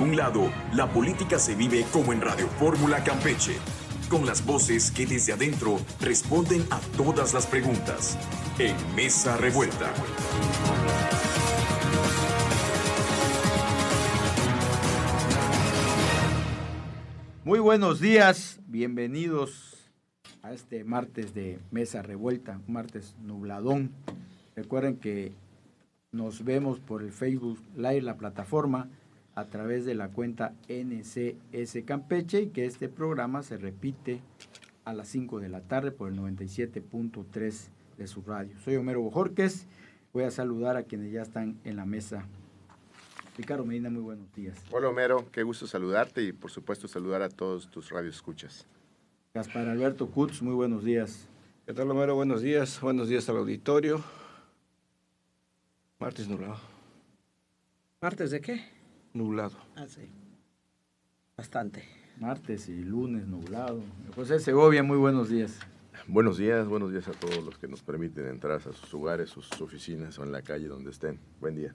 algún lado, la política se vive como en Radio Fórmula Campeche, con las voces que desde adentro responden a todas las preguntas. En Mesa Revuelta. Muy buenos días, bienvenidos a este martes de Mesa Revuelta, un martes nubladón. Recuerden que nos vemos por el Facebook Live, la plataforma, a través de la cuenta NCS Campeche, y que este programa se repite a las 5 de la tarde por el 97.3 de su radio. Soy Homero Bojorquez, voy a saludar a quienes ya están en la mesa. Ricardo Medina, muy buenos días. Hola Homero, qué gusto saludarte y por supuesto saludar a todos tus radioescuchas. Gaspar Alberto Kutz, muy buenos días. ¿Qué tal, Homero? Buenos días al auditorio. Martes nublado. ¿Martes de qué? Nublado. Ah, sí. Bastante. Martes y lunes nublado. José Segovia, muy buenos días. Buenos días a todos los que nos permiten entrar a sus hogares, sus oficinas o en la calle donde estén. Buen día.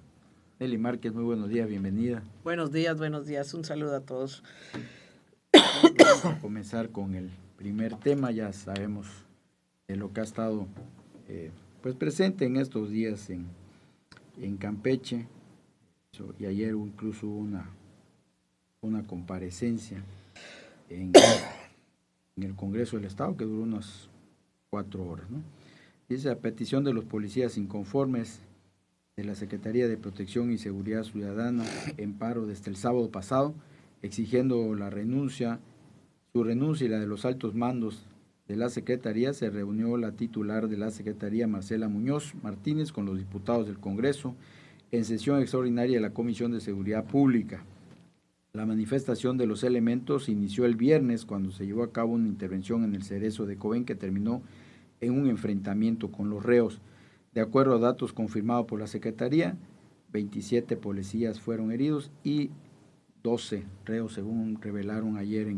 Nelly Márquez, muy buenos días, bienvenida. Buenos días. Un saludo a todos. Vamos a comenzar con el primer tema. Ya sabemos de lo que ha estado presente en estos días en Campeche. Y ayer incluso hubo una comparecencia en el Congreso del Estado que duró unas 4 horas, ¿no? Dice: a petición de los policías inconformes de la Secretaría de Protección y Seguridad Ciudadana en paro desde el sábado pasado, exigiendo su renuncia y la de los altos mandos de la Secretaría, se reunió la titular de la Secretaría, Marcela Muñoz Martínez, con los diputados del Congreso en sesión extraordinaria de la Comisión de Seguridad Pública. La manifestación de los elementos inició el viernes cuando se llevó a cabo una intervención en el Cerezo de Cobén que terminó en un enfrentamiento con los reos. De acuerdo a datos confirmados por la Secretaría, 27 policías fueron heridos y 12 reos, según revelaron ayer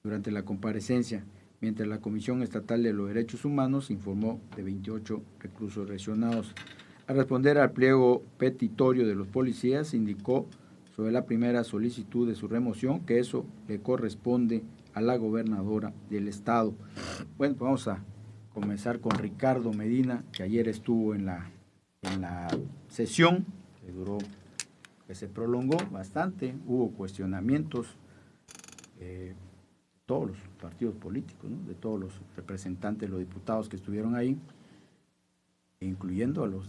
durante la comparecencia, mientras la Comisión Estatal de los Derechos Humanos informó de 28 reclusos lesionados. Al responder al pliego petitorio de los policías, indicó sobre la primera solicitud de su remoción que eso le corresponde a la gobernadora del estado. Bueno, pues vamos a comenzar con Ricardo Medina, que ayer estuvo en la sesión, que se prolongó bastante, hubo cuestionamientos de todos los partidos políticos, ¿no? De todos los representantes, los diputados que estuvieron ahí, incluyendo a los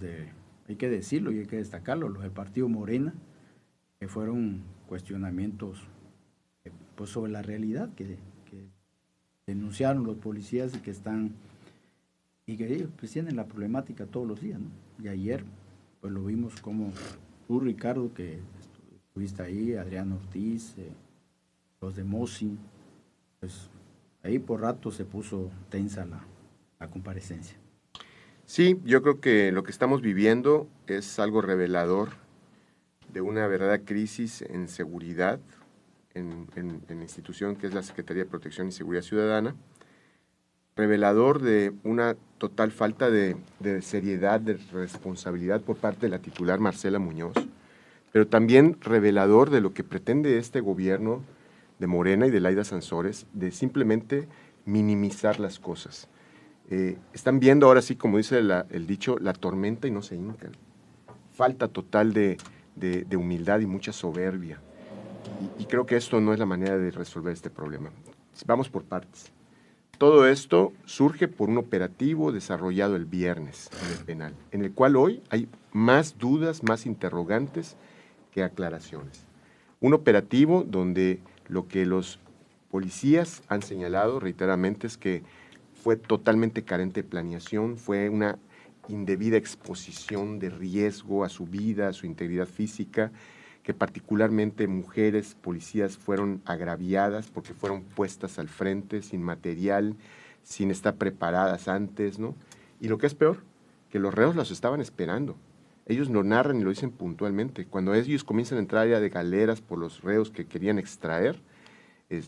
hay que decirlo y hay que destacarlo, los del partido Morena, que fueron cuestionamientos sobre la realidad que denunciaron los policías y que ellos tienen la problemática todos los días, ¿no? Y ayer pues lo vimos como tú, Ricardo, que estuviste ahí, Adrián Ortiz, los de Mosi, pues ahí por rato se puso tensa la comparecencia. Sí, yo creo que lo que estamos viviendo es algo revelador de una verdadera crisis en seguridad en la institución que es la Secretaría de Protección y Seguridad Ciudadana, revelador de una total falta de seriedad, de responsabilidad por parte de la titular Marcela Muñoz, pero también revelador de lo que pretende este gobierno de Morena y de Laida Sansores, de simplemente minimizar las cosas. Están viendo ahora sí, como dice el dicho, la tormenta y no se hincan. Falta total de humildad y mucha soberbia. Y creo que esto no es la manera de resolver este problema. Vamos por partes. Todo esto surge por un operativo desarrollado el viernes en el penal, en el cual hoy hay más dudas, más interrogantes que aclaraciones. Un operativo donde lo que los policías han señalado reiteradamente es que fue totalmente carente de planeación, fue una indebida exposición de riesgo a su vida, a su integridad física, que particularmente mujeres policías fueron agraviadas porque fueron puestas al frente sin material, sin estar preparadas antes, ¿no? Y lo que es peor, que los reos los estaban esperando. Ellos lo narran y lo dicen puntualmente. Cuando ellos comienzan a entrar ya de galeras por los reos que querían extraer,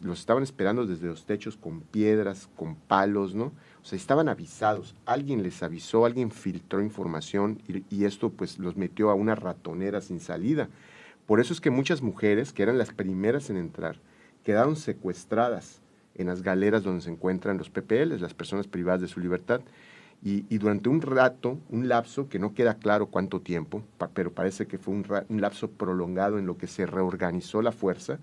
los estaban esperando desde los techos con piedras, con palos, ¿no? O sea, estaban avisados. Alguien les avisó, alguien filtró información y esto pues los metió a una ratonera sin salida. Por eso es que muchas mujeres, que eran las primeras en entrar, quedaron secuestradas en las galeras donde se encuentran los PPLs, las personas privadas de su libertad. Y durante un rato, un lapso, que no queda claro cuánto tiempo, pero parece que fue un lapso prolongado en lo que se reorganizó la fuerza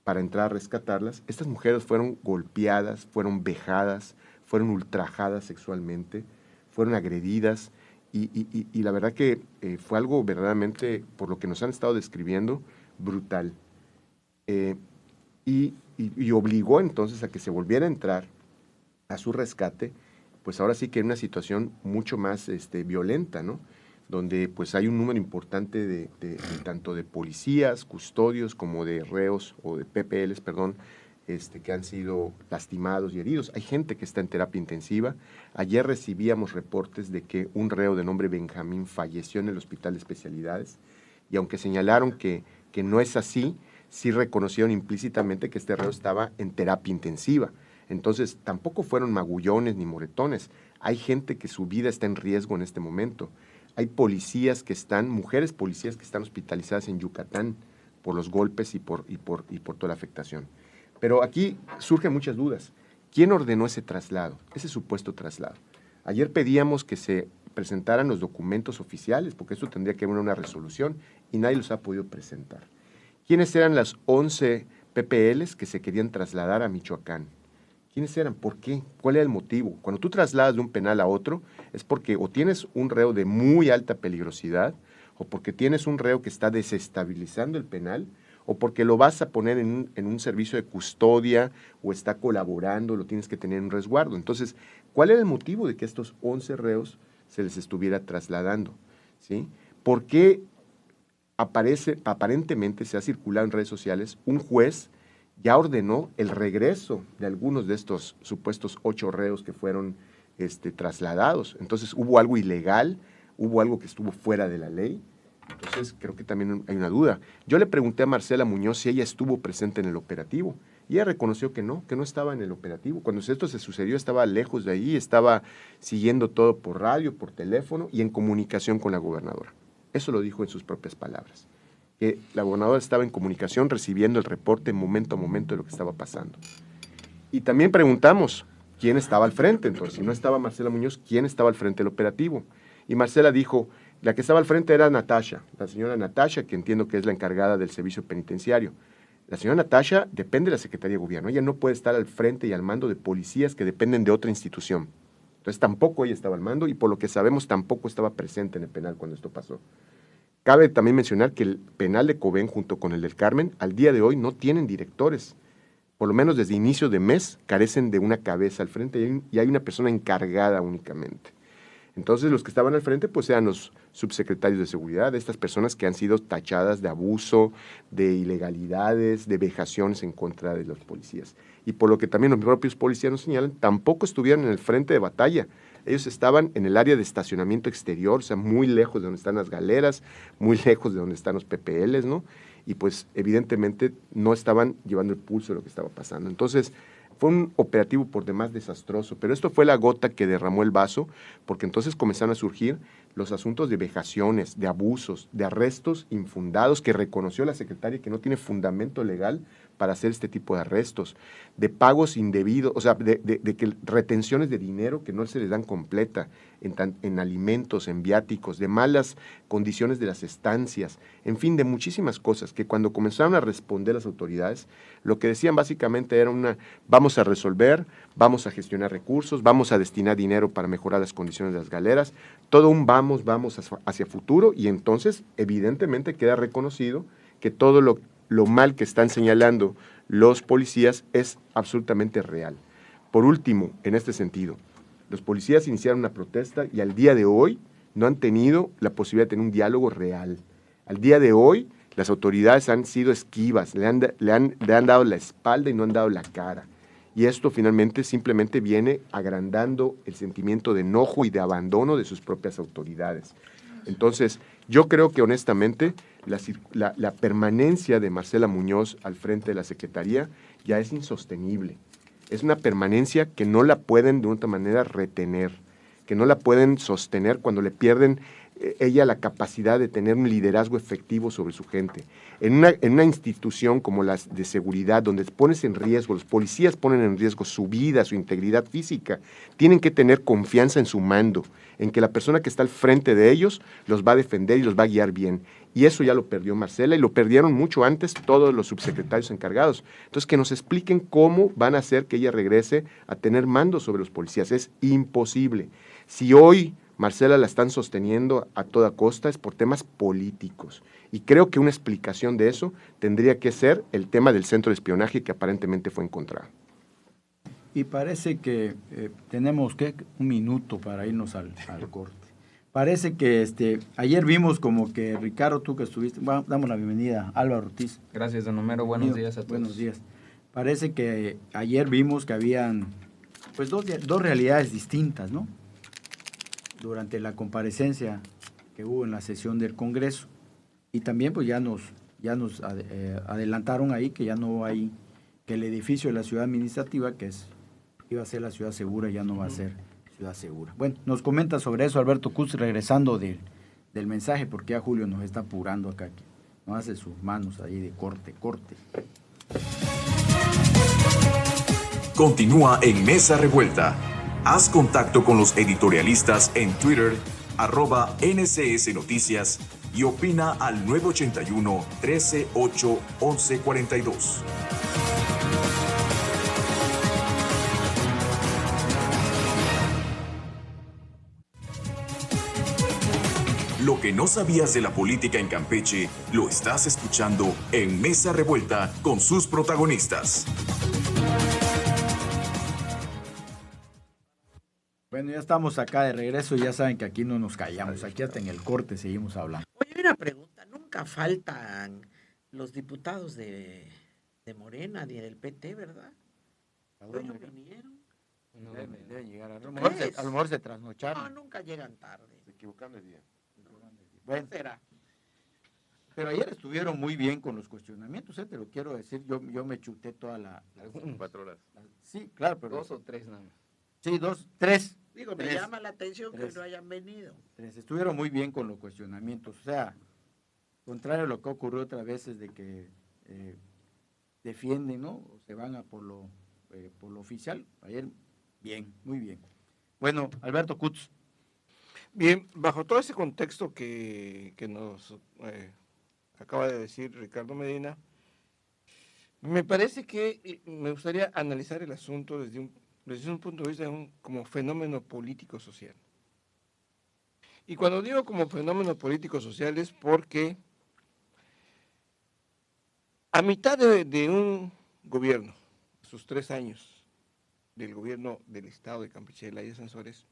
para entrar a rescatarlas, estas mujeres fueron golpeadas, fueron vejadas, fueron ultrajadas sexualmente, fueron agredidas, y la verdad que fue algo verdaderamente, por lo que nos han estado describiendo, brutal. Y obligó entonces a que se volviera a entrar a su rescate, pues ahora sí que en una situación mucho más violenta, ¿no? Donde pues hay un número importante de tanto de policías, custodios, como de reos o de PPLs, perdón, que han sido lastimados y heridos. Hay gente que está en terapia intensiva. Ayer recibíamos reportes de que un reo de nombre Benjamín falleció en el hospital de especialidades, y aunque señalaron que no es así, sí reconocieron implícitamente que este reo estaba en terapia intensiva. Entonces, tampoco fueron magullones ni moretones. Hay gente que su vida está en riesgo en este momento. Hay policías que están, mujeres policías que están hospitalizadas en Yucatán por los golpes y por toda la afectación. Pero aquí surgen muchas dudas. ¿Quién ordenó ese traslado, ese supuesto traslado? Ayer pedíamos que se presentaran los documentos oficiales, porque esto tendría que haber una resolución, y nadie los ha podido presentar. ¿Quiénes eran las 11 PPLs que se querían trasladar a Michoacán? ¿Quiénes eran? ¿Por qué? ¿Cuál era el motivo? Cuando tú trasladas de un penal a otro, es porque o tienes un reo de muy alta peligrosidad, o porque tienes un reo que está desestabilizando el penal, o porque lo vas a poner en un servicio de custodia, o está colaborando, lo tienes que tener en resguardo. Entonces, ¿cuál era el motivo de que estos 11 reos se les estuviera trasladando? ¿Sí? ¿Por qué aparentemente se ha circulado en redes sociales, un juez ya ordenó el regreso de algunos de estos supuestos 8 reos que fueron trasladados? Entonces, ¿hubo algo ilegal? ¿Hubo algo que estuvo fuera de la ley? Entonces, creo que también hay una duda. Yo le pregunté a Marcela Muñoz si ella estuvo presente en el operativo, y ella reconoció que no estaba en el operativo. Cuando esto se sucedió, estaba lejos de ahí, estaba siguiendo todo por radio, por teléfono y en comunicación con la gobernadora. Eso lo dijo en sus propias palabras, que la gobernadora estaba en comunicación, recibiendo el reporte momento a momento de lo que estaba pasando. Y también preguntamos quién estaba al frente. Entonces, si no estaba Marcela Muñoz, ¿quién estaba al frente del operativo? Y Marcela dijo, la que estaba al frente era Natasha, la señora Natasha, que entiendo que es la encargada del servicio penitenciario. La señora Natasha depende de la Secretaría de Gobierno. Ella no puede estar al frente y al mando de policías que dependen de otra institución. Entonces, tampoco ella estaba al mando, y por lo que sabemos, tampoco estaba presente en el penal cuando esto pasó. Cabe también mencionar que el penal de Cobén, junto con el del Carmen, al día de hoy no tienen directores. Por lo menos desde inicio de mes carecen de una cabeza al frente, y hay una persona encargada únicamente. Entonces, los que estaban al frente pues eran los subsecretarios de seguridad, estas personas que han sido tachadas de abuso, de ilegalidades, de vejaciones en contra de los policías. Y por lo que también los propios policías nos señalan, tampoco estuvieron en el frente de batalla. Ellos estaban en el área de estacionamiento exterior, o sea, muy lejos de donde están las galeras, muy lejos de donde están los PPLs, ¿no? Y pues evidentemente no estaban llevando el pulso de lo que estaba pasando. Entonces, fue un operativo por demás desastroso, pero esto fue la gota que derramó el vaso, porque entonces comenzaron a surgir los asuntos de vejaciones, de abusos, de arrestos infundados que reconoció la secretaria que no tiene fundamento legal para hacer este tipo de arrestos, de pagos indebidos, o sea, de que retenciones de dinero que no se les dan completa en alimentos, en viáticos, de malas condiciones de las estancias, en fin, de muchísimas cosas que cuando comenzaron a responder las autoridades, lo que decían básicamente era vamos a resolver, vamos a gestionar recursos, vamos a destinar dinero para mejorar las condiciones de las galeras, todo un vamos hacia futuro, y entonces evidentemente queda reconocido que todo lo mal que están señalando los policías es absolutamente real. Por último, en este sentido, los policías iniciaron una protesta y al día de hoy no han tenido la posibilidad de tener un diálogo real. Al día de hoy, las autoridades han sido esquivas, le han dado la espalda y no han dado la cara. Y esto finalmente simplemente viene agrandando el sentimiento de enojo y de abandono de sus propias autoridades. Entonces, yo creo que honestamente la permanencia de Marcela Muñoz al frente de la Secretaría ya es insostenible. Es una permanencia que no la pueden de otra manera retener, que no la pueden sostener cuando le pierden ella la capacidad de tener un liderazgo efectivo sobre su gente. En una institución como la de seguridad, donde pones en riesgo, los policías ponen en riesgo su vida, su integridad física, tienen que tener confianza en su mando, en que la persona que está al frente de ellos los va a defender y los va a guiar bien. Y eso ya lo perdió Marcela y lo perdieron mucho antes todos los subsecretarios encargados. Entonces, que nos expliquen cómo van a hacer que ella regrese a tener mando sobre los policías. Es imposible. Si hoy Marcela la están sosteniendo a toda costa es por temas políticos. Y creo que una explicación de eso tendría que ser el tema del centro de espionaje que aparentemente fue encontrado. Y parece que tenemos un minuto para irnos al corte. Parece que ayer vimos como que, Ricardo, tú que estuviste, damos la bienvenida a Álvaro Ortiz. Gracias, don Homero. Buenos días a todos. Buenos días. Parece que ayer vimos que habían pues dos realidades distintas, ¿no? Durante la comparecencia que hubo en la sesión del Congreso. Y también pues ya nos adelantaron ahí que ya no hay, que el edificio de la ciudad administrativa, que iba a ser la ciudad segura, ya no va a ser ciudad segura. Bueno, nos comenta sobre eso Alberto Kutz, regresando del mensaje, porque ya Julio nos está apurando acá, que no hace sus manos ahí de corte. Continúa en Mesa Revuelta. Haz contacto con los editorialistas en Twitter, @NCS Noticias, y opina al 981-13-8-1142. Lo que no sabías de la política en Campeche, lo estás escuchando en Mesa Revuelta con sus protagonistas. Bueno, ya estamos acá de regreso, ya saben que aquí no nos callamos, aquí hasta en el corte seguimos hablando. Oye, una pregunta, nunca faltan los diputados de Morena ni del PT, ¿verdad? Hoy no vinieron. Debe llegar, a lo ¿Crees? mejor se trasnocharon. No, nunca llegan tarde. Se equivocaron de día. Bueno, Será. pero ayer estuvieron muy bien con los cuestionamientos, te lo quiero decir, yo me chuté toda la 4 horas. sí, claro, pero 2 o 3 nada más. sí, 3. Digo, me llama la atención que no hayan venido. Estuvieron muy bien con los cuestionamientos, o sea, contrario a lo que ocurrió otras veces de que defienden, ¿no? O se van a por lo oficial. Ayer, bien, muy bien. Bueno, Alberto Kutz. Bien, bajo todo ese contexto que nos acaba de decir Ricardo Medina, me parece que me gustaría analizar el asunto desde un punto de vista como fenómeno político-social. Y cuando digo como fenómeno político-social es porque a mitad de un gobierno, sus 3 años del gobierno del Estado de Campeche, de Laía Sansores,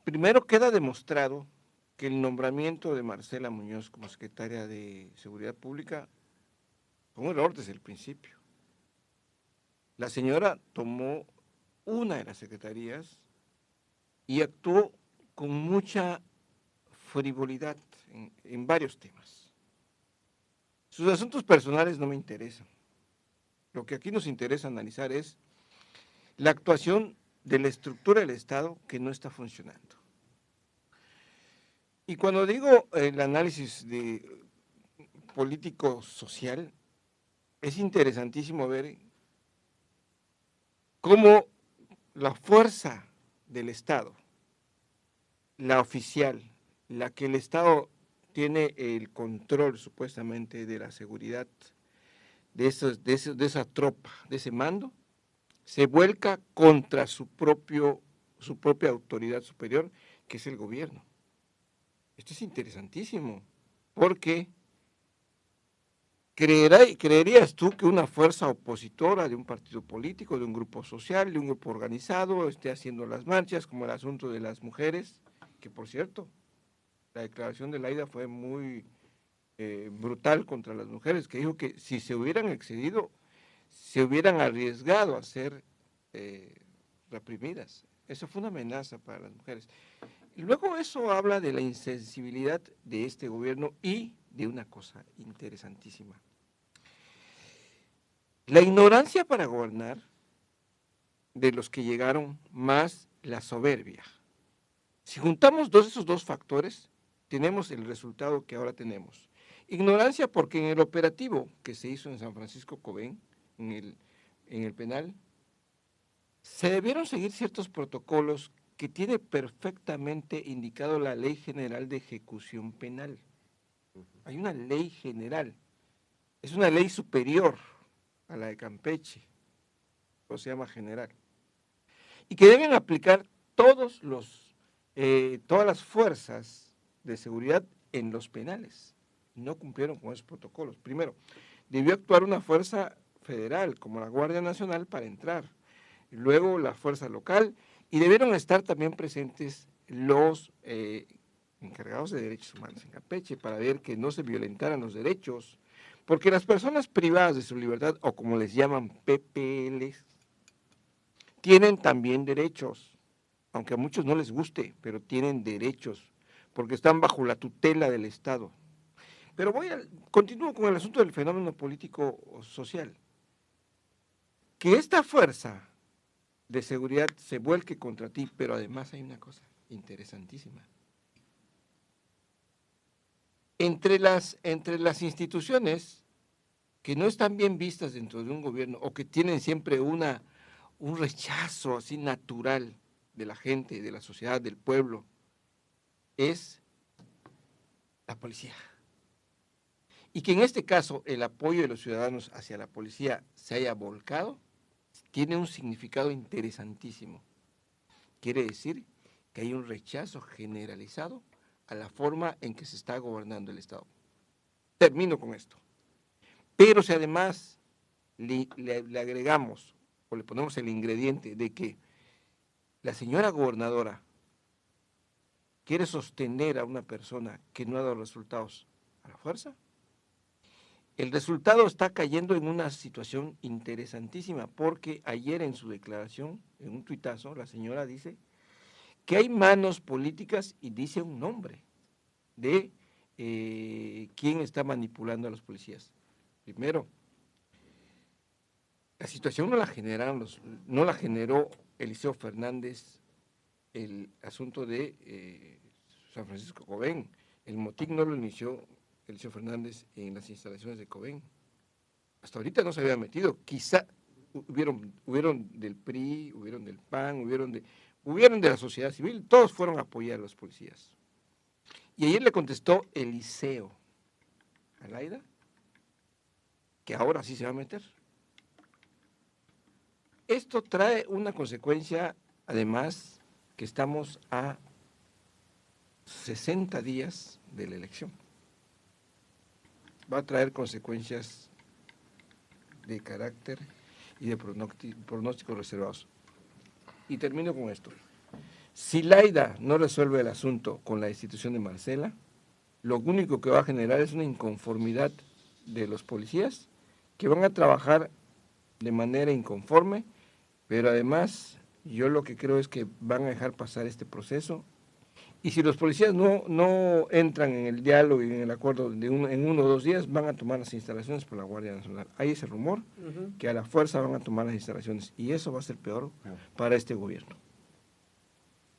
primero queda demostrado que el nombramiento de Marcela Muñoz como secretaria de Seguridad Pública fue un error desde el principio. La señora tomó una de las secretarías y actuó con mucha frivolidad en varios temas. Sus asuntos personales no me interesan. Lo que aquí nos interesa analizar es la actuación de la estructura del Estado que no está funcionando. Y cuando digo el análisis político-social, es interesantísimo ver cómo la fuerza del Estado, la oficial, la que el Estado tiene el control supuestamente de la seguridad de esa tropa, de ese mando, se vuelca contra su propia autoridad superior, que es el gobierno. Esto es interesantísimo, porque ¿creerías tú que una fuerza opositora de un partido político, de un grupo social, de un grupo organizado, esté haciendo las marchas, como el asunto de las mujeres, que por cierto, la declaración de Laida fue muy brutal contra las mujeres, que dijo que si se hubieran excedido, se hubieran arriesgado a ser reprimidas? Eso fue una amenaza para las mujeres. Y luego eso habla de la insensibilidad de este gobierno y de una cosa interesantísima. La ignorancia para gobernar de los que llegaron, más la soberbia. Si juntamos esos dos factores, tenemos el resultado que ahora tenemos. Ignorancia porque en el operativo que se hizo en San Francisco Cobén, en el penal, se debieron seguir ciertos protocolos que tiene perfectamente indicado la Ley General de Ejecución Penal. Hay una ley general, es una ley superior a la de Campeche, o se llama general, y que deben aplicar todas las fuerzas de seguridad en los penales. No cumplieron con esos protocolos. Primero, debió actuar una fuerza federal, como la Guardia Nacional, para entrar. Luego la fuerza local, y debieron estar también presentes los encargados de derechos humanos en Campeche para ver que no se violentaran los derechos, porque las personas privadas de su libertad, o como les llaman PPLs, tienen también derechos, aunque a muchos no les guste, pero tienen derechos, porque están bajo la tutela del Estado. Pero continúo con el asunto del fenómeno político-social. Que esta fuerza de seguridad se vuelque contra ti, pero además hay una cosa interesantísima. Entre las instituciones que no están bien vistas dentro de un gobierno o que tienen siempre un rechazo así natural de la gente, de la sociedad, del pueblo, es la policía. Y que en este caso el apoyo de los ciudadanos hacia la policía se haya volcado, tiene un significado interesantísimo. Quiere decir que hay un rechazo generalizado a la forma en que se está gobernando el Estado. Termino con esto. Pero si además le agregamos o le ponemos el ingrediente de que la señora gobernadora quiere sostener a una persona que no ha dado resultados a la fuerza, el resultado está cayendo en una situación interesantísima, porque ayer en su declaración, en un tuitazo, la señora dice que hay manos políticas y dice un nombre de quién está manipulando a los policías. Primero, la situación no la generó Eliseo Fernández, el asunto de San Francisco Cobén. El motín no lo inició Eliseo Fernández en las instalaciones de Cobén. Hasta ahorita no se había metido. Quizá hubieron del PRI, hubieron del PAN, hubieron de la sociedad civil, todos fueron a apoyar a los policías. Y ayer le contestó Eliseo a Laida que ahora sí se va a meter. Esto trae una consecuencia, además, que estamos a 60 días de la elección. Va a traer consecuencias de carácter y de pronósticos reservados. Y termino con esto. Si Laida no resuelve el asunto con la destitución de Marcela, lo único que va a generar es una inconformidad de los policías que van a trabajar de manera inconforme, pero además yo lo que creo es que van a dejar pasar este proceso. Y si los policías no entran en el diálogo y en el acuerdo en 1 o 2 días, van a tomar las instalaciones por la Guardia Nacional. Hay ese rumor que a la fuerza van a tomar las instalaciones, y eso va a ser peor para este gobierno.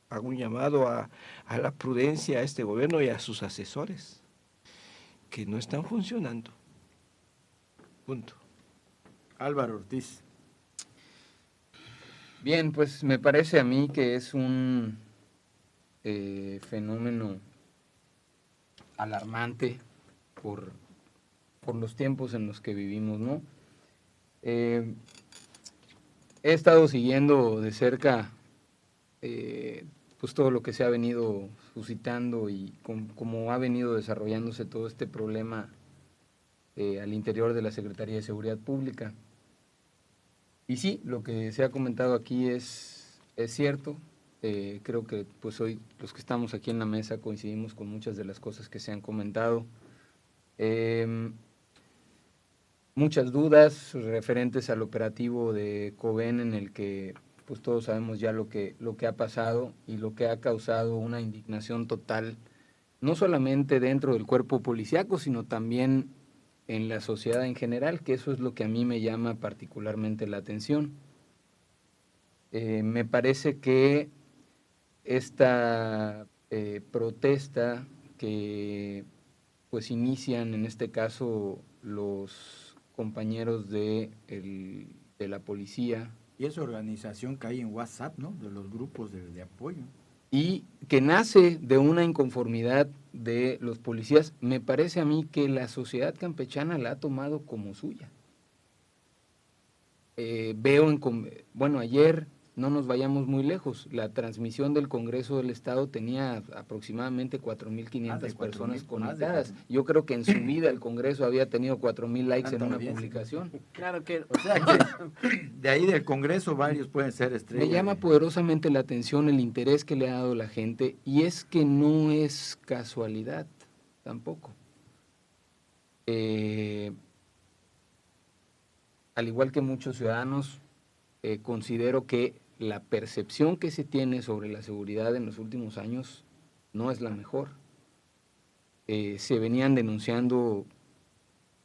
Hago un llamado a la prudencia a este gobierno y a sus asesores, que no están funcionando. Punto. Álvaro Ortiz. Bien, pues me parece a mí que es un fenómeno alarmante por los tiempos en los que vivimos, ¿no? He estado siguiendo de cerca pues todo lo que se ha venido suscitando y cómo ha venido desarrollándose todo este problema al interior de la Secretaría de Seguridad Pública. Y sí, lo que se ha comentado aquí es cierto. Creo que pues hoy los que estamos aquí en la mesa coincidimos con muchas de las cosas que se han comentado. Muchas dudas referentes al operativo de Cobén, en el que pues todos sabemos ya lo que ha pasado y lo que ha causado una indignación total, no solamente dentro del cuerpo policiaco, sino también en la sociedad en general, que eso es lo que a mí me llama particularmente la atención. Me parece que esta protesta que pues inician en este caso los compañeros de la policía. Y esa organización que hay en WhatsApp, ¿no? De los grupos de apoyo. Y que nace de una inconformidad de los policías. Me parece a mí que la sociedad campechana la ha tomado como suya. Bueno, ayer, no nos vayamos muy lejos, la transmisión del Congreso del Estado tenía aproximadamente 4.500 personas conectadas. Yo creo que en su vida el Congreso había tenido 4.000 likes en una publicación. Claro que, O sea que de ahí del Congreso varios pueden ser estrellas. Me llama poderosamente la atención el interés que le ha dado la gente, y es que no es casualidad tampoco. Al igual que muchos ciudadanos, considero que la percepción que se tiene sobre la seguridad en los últimos años no es la mejor. Se venían denunciando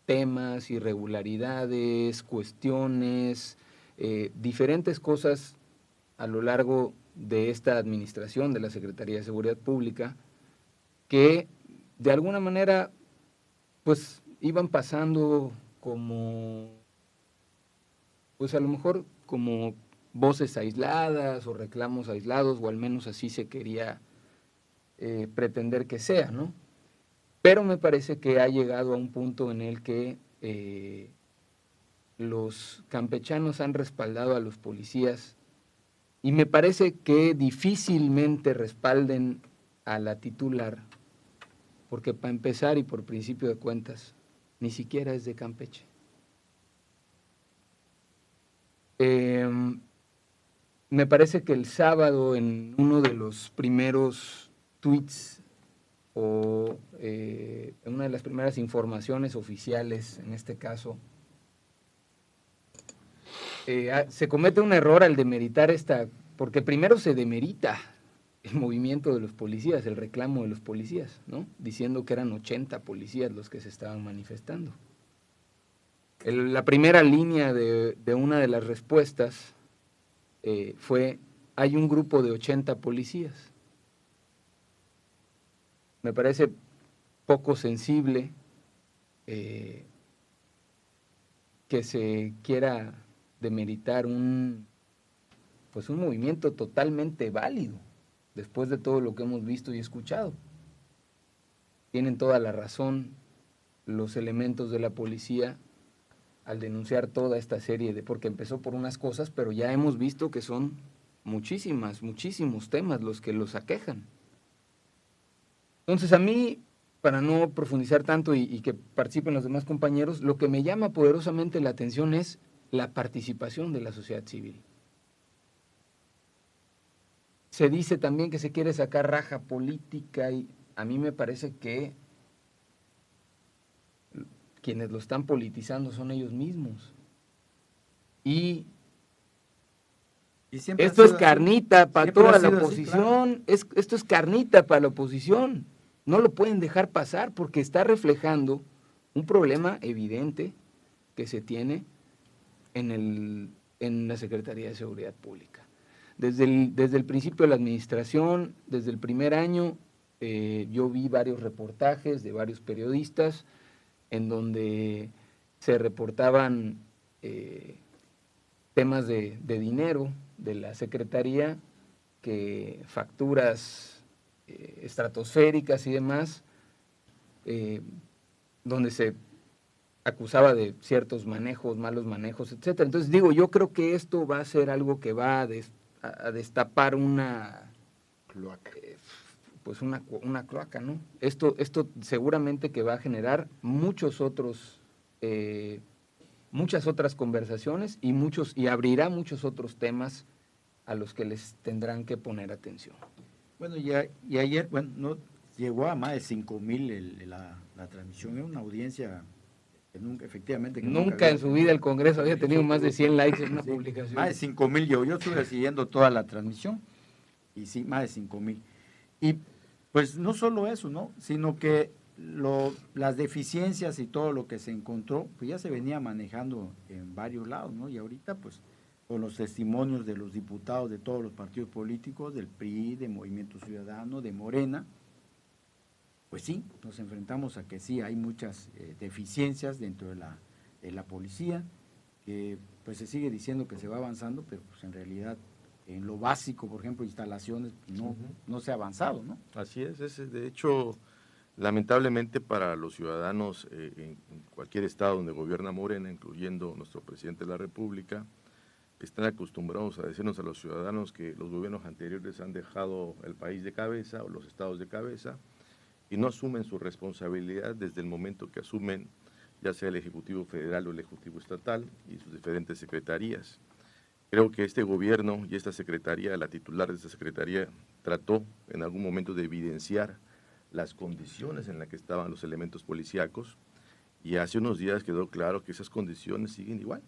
temas, irregularidades, cuestiones, diferentes cosas a lo largo de esta administración de la Secretaría de Seguridad Pública que de alguna manera pues iban pasando como, pues a lo mejor como voces aisladas o reclamos aislados, o al menos así se quería pretender que sea, ¿no? Pero me parece que ha llegado a un punto en el que los campechanos han respaldado a los policías, y me parece que difícilmente respalden a la titular, porque para empezar y por principio de cuentas, ni siquiera es de Campeche. Me parece que el sábado, en uno de los primeros tweets o en una de las primeras informaciones oficiales, en este caso, se comete un error al demeritar porque primero se demerita el movimiento de los policías, el reclamo de los policías, ¿no? Diciendo que eran 80 policías los que se estaban manifestando. La primera línea de una de las respuestas fue: hay un grupo de 80 policías. Me parece poco sensible que se quiera demeritar un movimiento totalmente válido después de todo lo que hemos visto y escuchado. Tienen toda la razón los elementos de la policía al denunciar toda esta serie porque empezó por unas cosas, pero ya hemos visto que son muchísimos temas los que los aquejan. Entonces, a mí, para no profundizar tanto y que participen los demás compañeros, lo que me llama poderosamente la atención es la participación de la sociedad civil. Se dice también que se quiere sacar raja política, y a mí me parece que quienes lo están politizando son ellos mismos. Y esto es carnita para toda la oposición, esto es carnita para la oposición. No lo pueden dejar pasar porque está reflejando un problema evidente que se tiene en la Secretaría de Seguridad Pública. Desde el principio de la administración, desde el primer año, yo vi varios reportajes de varios periodistas en donde se reportaban temas de dinero de la Secretaría, que facturas estratosféricas y demás, donde se acusaba de ciertos manejos, malos manejos, etcétera. Entonces digo, yo creo que esto va a ser algo que va a destapar una cloaca. Pues una cloaca, ¿no? Esto seguramente que va a generar muchas otras conversaciones y abrirá muchos otros temas a los que les tendrán que poner atención. Bueno, y ayer, bueno, no llegó a más de 5,000 la transmisión. Es una audiencia que nunca, efectivamente. Que nunca en su vida el Congreso había tenido más de 100 likes en una publicación. Más de 5,000. Yo estuve siguiendo toda la transmisión y sí, más de 5,000. Y pues no solo eso, ¿no? Sino que las deficiencias y todo lo que se encontró, pues ya se venía manejando en varios lados, ¿no? Y ahorita, pues, con los testimonios de los diputados de todos los partidos políticos, del PRI, de Movimiento Ciudadano, de Morena, pues sí, nos enfrentamos a que sí hay muchas deficiencias dentro de la policía, que pues se sigue diciendo que se va avanzando, pero pues en realidad en lo básico, por ejemplo, instalaciones, no se ha avanzado, ¿no? Así es, de hecho, lamentablemente para los ciudadanos en cualquier estado donde gobierna Morena, incluyendo nuestro presidente de la República, están acostumbrados a decirnos a los ciudadanos que los gobiernos anteriores han dejado el país de cabeza o los estados de cabeza y no asumen su responsabilidad desde el momento que asumen ya sea el Ejecutivo Federal o el Ejecutivo Estatal y sus diferentes secretarías. Creo que este gobierno y esta secretaría, la titular de esta secretaría, trató en algún momento de evidenciar las condiciones en las que estaban los elementos policíacos y hace unos días quedó claro que esas condiciones siguen igual.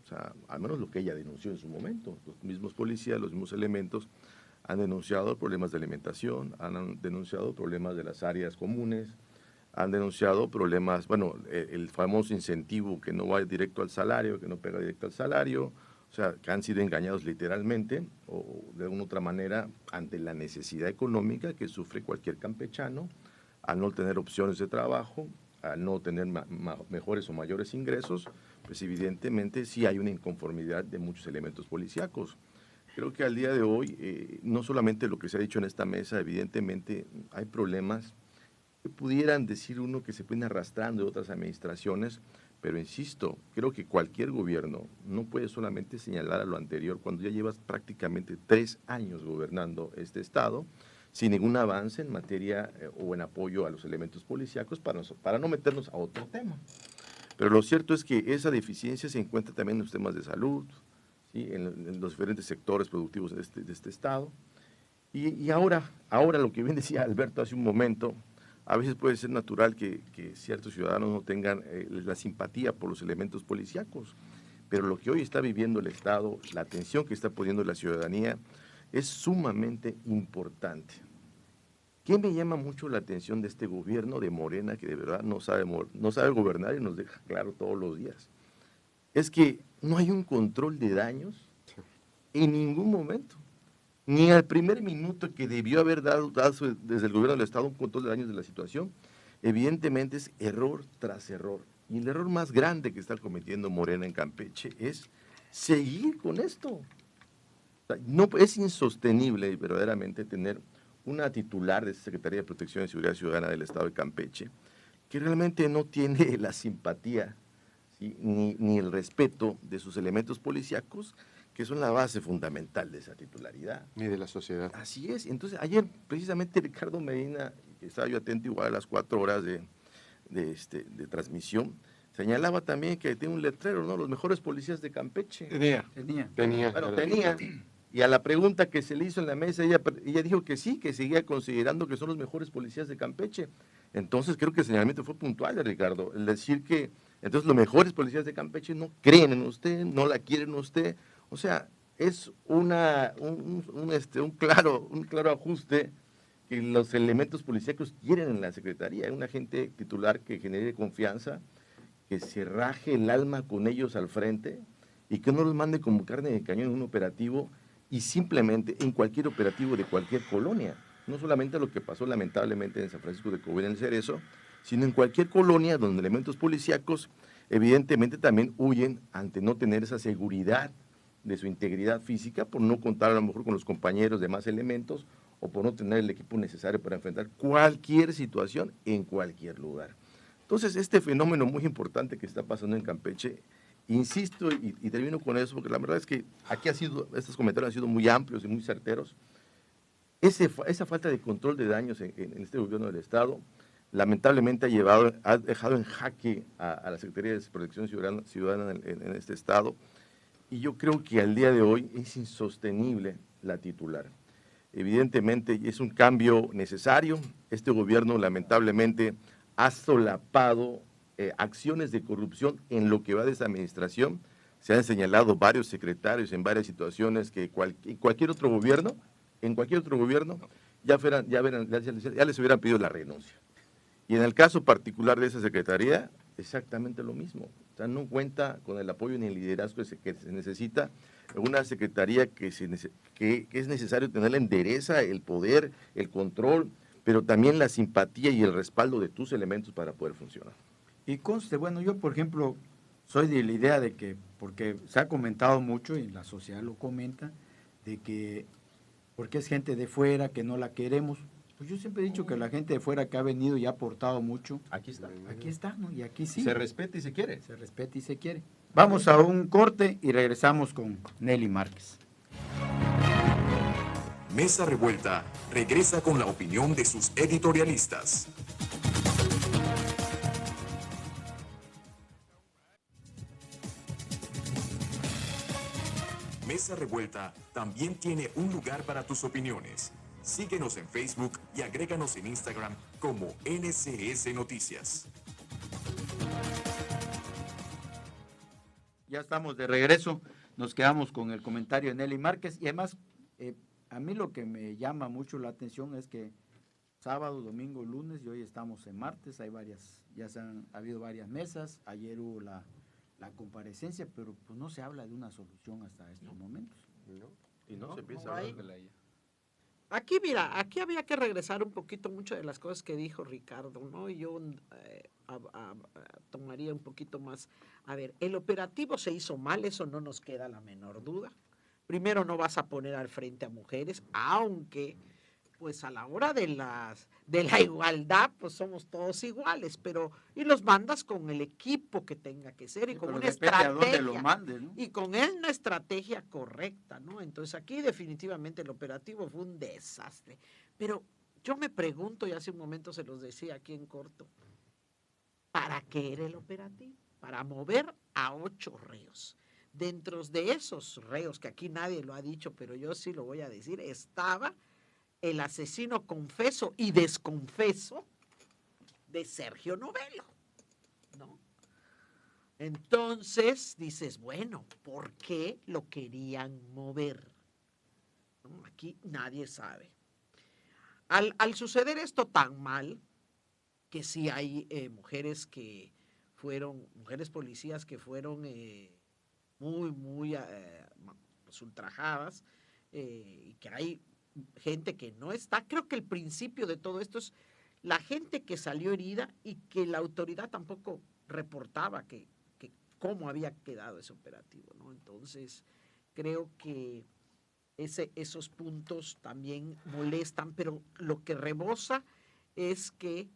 O sea, al menos lo que ella denunció en su momento. Los mismos policías, los mismos elementos han denunciado problemas de alimentación, han denunciado problemas de las áreas comunes, han denunciado problemas, bueno, el famoso incentivo que no va directo al salario, que no pega directo al salario, o sea, que han sido engañados literalmente o de alguna otra manera ante la necesidad económica que sufre cualquier campechano al no tener opciones de trabajo, al no tener mejores o mayores ingresos, pues evidentemente sí hay una inconformidad de muchos elementos policíacos. Creo que al día de hoy, no solamente lo que se ha dicho en esta mesa, evidentemente hay problemas que pudieran decir uno que se pueden arrastrando de otras administraciones, pero insisto, creo que cualquier gobierno no puede solamente señalar a lo anterior cuando ya llevas prácticamente 3 años gobernando este estado sin ningún avance en materia o en apoyo a los elementos policíacos para no meternos a otro tema. Pero lo cierto es que esa deficiencia se encuentra también en los temas de salud, ¿sí? en los diferentes sectores productivos de este estado. Y ahora lo que bien decía Alberto hace un momento, a veces puede ser natural que ciertos ciudadanos no tengan la simpatía por los elementos policíacos, pero lo que hoy está viviendo el Estado, la atención que está poniendo la ciudadanía, es sumamente importante. ¿Qué me llama mucho la atención de este gobierno de Morena, que de verdad no sabe gobernar y nos deja claro todos los días? Es que no hay un control de daños en ningún momento. Ni al primer minuto que debió haber dado desde el gobierno del Estado un control de daños de la situación, evidentemente es error tras error. Y el error más grande que está cometiendo Morena en Campeche es seguir con esto. O sea, no, es insostenible verdaderamente tener una titular de Secretaría de Protección y Seguridad Ciudadana del Estado de Campeche que realmente no tiene la simpatía, ¿sí? ni el respeto de sus elementos policíacos, que son la base fundamental de esa titularidad. Ni de la sociedad. Así es. Entonces, ayer precisamente Ricardo Medina, que estaba yo atento igual a las 4 horas de transmisión, señalaba también que tiene un letrero, ¿no? Los mejores policías de Campeche. Tenía. Bueno, tenía. Y a la pregunta que se le hizo en la mesa, ella dijo que sí, que seguía considerando que son los mejores policías de Campeche. Entonces, creo que el señalamiento fue puntual de Ricardo, el decir que entonces los mejores policías de Campeche no creen en usted, no la quieren usted. O sea, es un claro ajuste que los elementos policíacos quieren en la Secretaría, un agente titular que genere confianza, que se raje el alma con ellos al frente y que no los mande como carne de cañón en un operativo y simplemente en cualquier operativo de cualquier colonia. No solamente lo que pasó lamentablemente en San Francisco de Coahuila en el Cerezo, sino en cualquier colonia donde elementos policíacos evidentemente también huyen ante no tener esa seguridad de su integridad física, por no contar a lo mejor con los compañeros de más elementos o por no tener el equipo necesario para enfrentar cualquier situación en cualquier lugar. Entonces, este fenómeno muy importante que está pasando en Campeche, insisto y termino con eso, porque la verdad es que aquí estos comentarios han sido muy amplios y muy certeros. Esa falta de control de daños en este gobierno del Estado, lamentablemente ha dejado en jaque a la Secretaría de Protección Ciudadana en este Estado, y yo creo que al día de hoy es insostenible la titular. Evidentemente es un cambio necesario. Este gobierno lamentablemente ha solapado acciones de corrupción en lo que va de esa administración. Se han señalado varios secretarios en varias situaciones que en cualquier otro gobierno ya les hubieran pedido la renuncia. Y en el caso particular de esa secretaría, exactamente lo mismo. O sea, no cuenta con el apoyo ni el liderazgo que se necesita. una secretaría que es necesario tener la entereza, el poder, el control, pero también la simpatía y el respaldo de tus elementos para poder funcionar. Y conste, bueno, yo por ejemplo soy de la idea de que, porque se ha comentado mucho y la sociedad lo comenta, de que porque es gente de fuera que no la queremos. Pues yo siempre he dicho que la gente de fuera que ha venido y ha aportado mucho, Aquí está. ¿no? Y aquí sí. Se respeta y se quiere. Se respeta y se quiere. Vamos a un corte y regresamos con Nelly Márquez. Mesa Revuelta regresa con la opinión de sus editorialistas. Mesa Revuelta también tiene un lugar para tus opiniones. Síguenos en Facebook y agréganos en Instagram como NCS Noticias. Ya estamos de regreso, nos quedamos con el comentario de Nelly Márquez y además a mí lo que me llama mucho la atención es que sábado, domingo, lunes y hoy estamos en martes, hay varias, ha habido varias mesas, ayer hubo la comparecencia, pero pues no se habla de una solución hasta estos momentos. Y no se empieza a hablar de la IA. Aquí, mira, aquí había que regresar un poquito mucho de las cosas que dijo Ricardo, ¿no? Y yo tomaría un poquito más. A ver, el operativo se hizo mal, eso no nos queda la menor duda. Primero, no vas a poner al frente a mujeres, aunque, pues a la hora de la igualdad, pues somos todos iguales, pero y los mandas con el equipo que tenga que ser y con una estrategia. Lo mandes, ¿no? Y con una estrategia correcta, ¿no? Entonces aquí definitivamente el operativo fue un desastre. Pero yo me pregunto, y hace un momento se los decía aquí en corto, ¿para qué era el operativo? Para mover a 8 reos. Dentro de esos reos, que aquí nadie lo ha dicho, pero yo sí lo voy a decir, estaba el asesino confeso y desconfeso de Sergio Novelo, ¿no? Entonces dices, bueno, ¿por qué lo querían mover? ¿No? Aquí nadie sabe. Al suceder esto tan mal, que sí hay mujeres policías que fueron muy ultrajadas, y que hay gente que no está. Creo que el principio de todo esto es la gente que salió herida y que la autoridad tampoco reportaba que cómo había quedado ese operativo, ¿no? Entonces, creo que esos puntos también molestan, pero lo que rebosa es que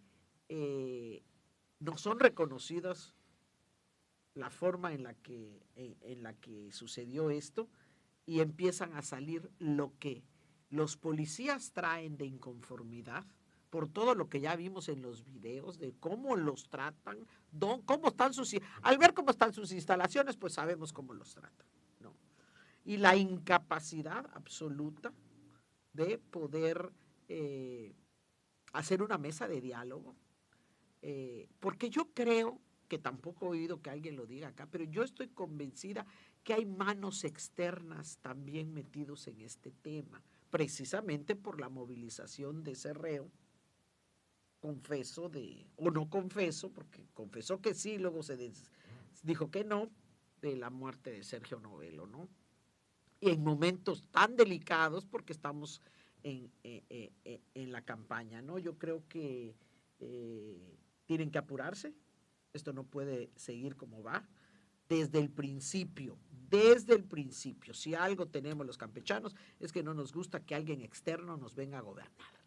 no son reconocidas la forma en la que sucedió esto y empiezan a salir lo que los policías traen de inconformidad por todo lo que ya vimos en los videos de cómo los tratan, cómo están al ver cómo están sus instalaciones, pues sabemos cómo los tratan, ¿no? Y la incapacidad absoluta de poder hacer una mesa de diálogo, porque yo creo que tampoco he oído que alguien lo diga acá, pero yo estoy convencida que hay manos externas también metidos en este tema, precisamente por la movilización de ese reo, confeso o no confeso, porque confesó que sí, luego dijo que no, de la muerte de Sergio Novelo, ¿no? Y en momentos tan delicados, porque estamos en la campaña, ¿no? Yo creo que tienen que apurarse, esto no puede seguir como va, desde el principio, si algo tenemos los campechanos, es que no nos gusta que alguien externo nos venga a gobernar.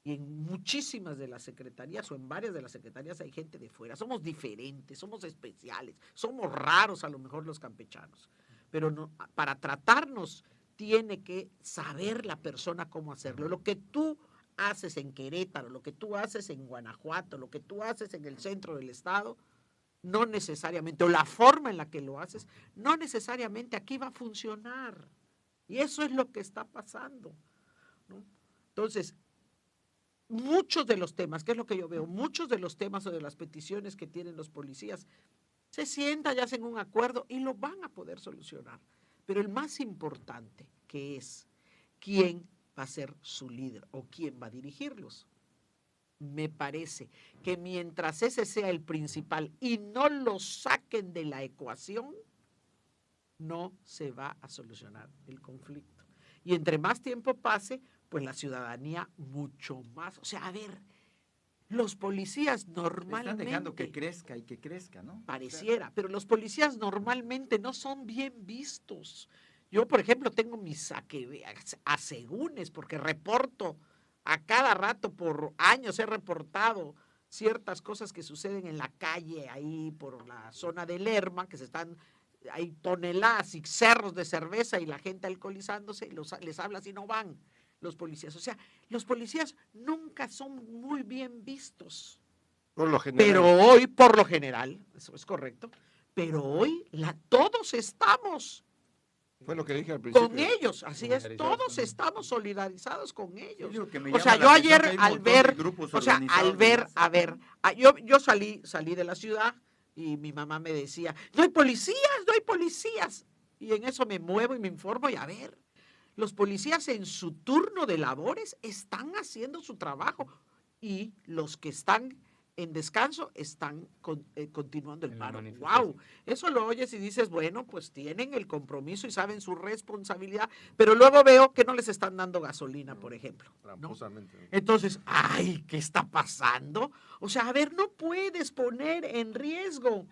Y en muchísimas de las secretarías o en varias de las secretarías hay gente de fuera. Somos diferentes, somos especiales, somos raros a lo mejor los campechanos. Pero no, para tratarnos tiene que saber la persona cómo hacerlo. Lo que tú haces en Querétaro, lo que tú haces en Guanajuato, lo que tú haces en el centro del estado, no necesariamente, o la forma en la que lo haces, no necesariamente aquí va a funcionar. Y eso es lo que está pasando, ¿no? Entonces, muchos de los temas, que es lo que yo veo, muchos de los temas o de las peticiones que tienen los policías, se sientan y hacen un acuerdo y lo van a poder solucionar. Pero el más importante, que es quién va a ser su líder o quién va a dirigirlos. Me parece que mientras ese sea el principal y no lo saquen de la ecuación, no se va a solucionar el conflicto. Y entre más tiempo pase, pues la ciudadanía mucho más. O sea, a ver, los policías normalmente... Están dejando que crezca y que crezca, ¿no? Pareciera, pero los policías normalmente no son bien vistos. Yo, por ejemplo, tengo mis asegúnes porque reporto a cada rato, por años he reportado ciertas cosas que suceden en la calle, ahí por la zona de Lerma, que hay toneladas y cerros de cerveza y la gente alcoholizándose, les hablas y no van los policías. O sea, los policías nunca son muy bien vistos. Por lo general. Pero hoy, por lo general, eso es correcto, pero hoy todos estamos Fue lo que dije al principio. con ellos, así es, Solidarizados todos con estamos solidarizados con ellos. Digo que me O sea, llama yo la atención ayer que hay un al montón de ver, grupos o sea, organizados al ver, de a ver, yo salí de la ciudad y mi mamá me decía, no hay policías, no hay policías. Y en eso me muevo y me informo y a ver, los policías en su turno de labores están haciendo su trabajo y los que están en descanso están continuando el En la paro. manifestación. ¡Wow! Eso lo oyes y dices, bueno, pues tienen el compromiso y saben su responsabilidad, pero luego veo que no les están dando gasolina, por ejemplo. ¿no? Tramposamente. Entonces, ¡ay! ¿Qué está pasando? O sea, a ver, no puedes poner en riesgo.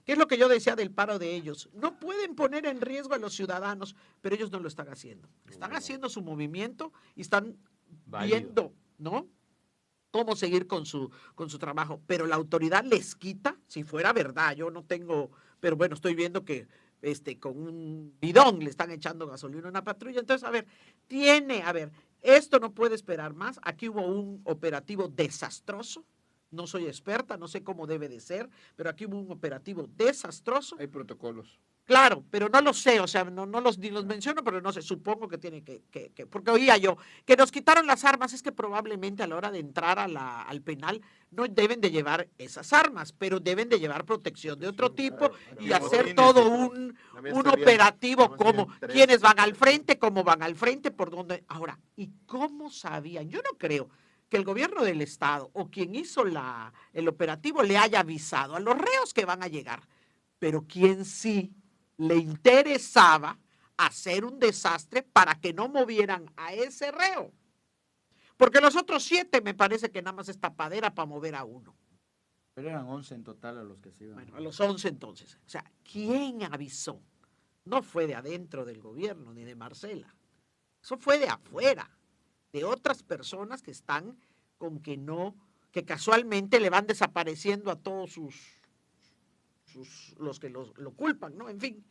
¿Qué es lo que yo decía del paro de ellos? No pueden poner en riesgo a los ciudadanos, pero ellos no lo están haciendo. Están haciendo su movimiento y están Válido. viendo, ¿no? Cómo seguir con su trabajo. Pero la autoridad les quita, si fuera verdad, yo no tengo, pero bueno, estoy viendo que con un bidón le están echando gasolina a una patrulla. Entonces, a ver, esto no puede esperar más. Aquí hubo un operativo desastroso. No soy experta, no sé cómo debe de ser, pero aquí hubo un operativo desastroso. Hay protocolos. Claro, pero no lo sé, o sea, no ni los menciono, pero no sé, supongo que tiene que, porque oía yo, que nos quitaron las armas, es que probablemente a la hora de entrar al penal no deben de llevar esas armas, pero deben de llevar protección de otro tipo y hacer todo un operativo como quiénes van al frente, cómo van al frente, por dónde. Ahora, ¿y cómo sabían? Yo no creo que el gobierno del estado o quien hizo el operativo le haya avisado a los reos que van a llegar, pero quien sí le interesaba hacer un desastre para que no movieran a ese reo. Porque los otros 7 me parece que nada más es tapadera para mover a uno. Pero eran 11 en total a los que se iban. Bueno, a los 11 entonces. O sea, ¿quién avisó? No fue de adentro del gobierno ni de Marcela. Eso fue de afuera, de otras personas que están con que casualmente le van desapareciendo a todos los que lo culpan, ¿no? En fin,